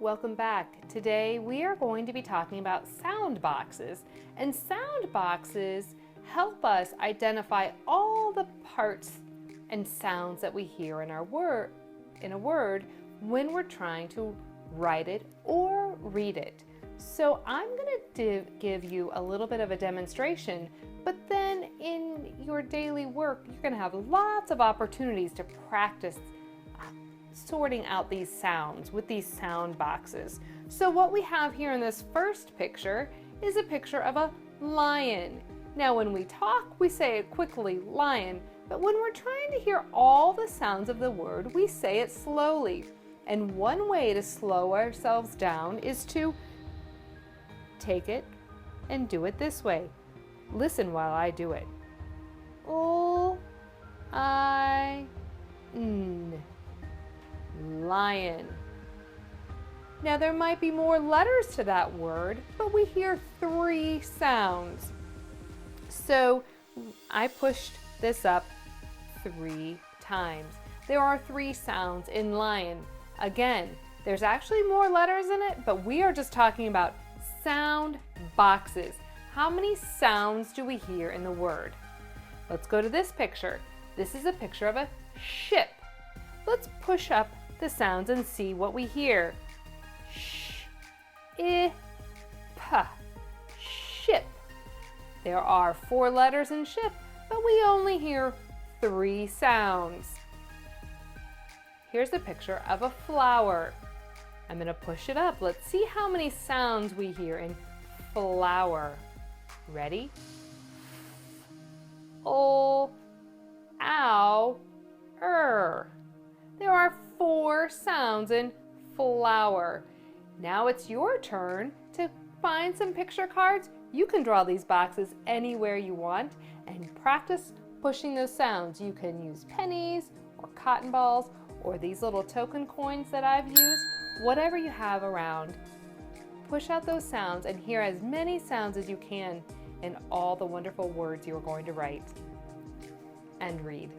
welcome back. Today we are going to be talking about sound boxes, and sound boxes help us identify all the parts and sounds that we hear in a word when we're trying to write it or read it. So I'm going to give you a little bit of a demonstration, but then in your daily work you're going to have lots of opportunities to practice sorting out these sounds with these sound boxes. So what we have here in this first picture is a picture of a lion. Now when we talk, we say it quickly, lion, but when we're trying to hear all the sounds of the word, we say it slowly. And one way to slow ourselves down is to take it and do it this way. Listen while I do it. L-I-N. Lion. Now there might be more letters to that word, but we hear 3 sounds. So I pushed this up 3 times. There are 3 sounds in lion. Again, there's actually more letters in it, but we are just talking about sound boxes. How many sounds do we hear in the word? Let's go to this picture. This is a picture of a ship. Let's push up the sounds and see what we hear. Sh, I, p, ship. There are 4 letters in ship, but we only hear 3 sounds. Here's a picture of a flower. I'm going to push it up. Let's see how many sounds we hear in flower. Ready? O, ow, There are 4 sounds in flower. Now it's your turn to find some picture cards. You can draw these boxes anywhere you want and practice pushing those sounds. You can use pennies or cotton balls or these little token coins that I've used. Whatever you have around, push out those sounds and hear as many sounds as you can in all the wonderful words you're going to write and read.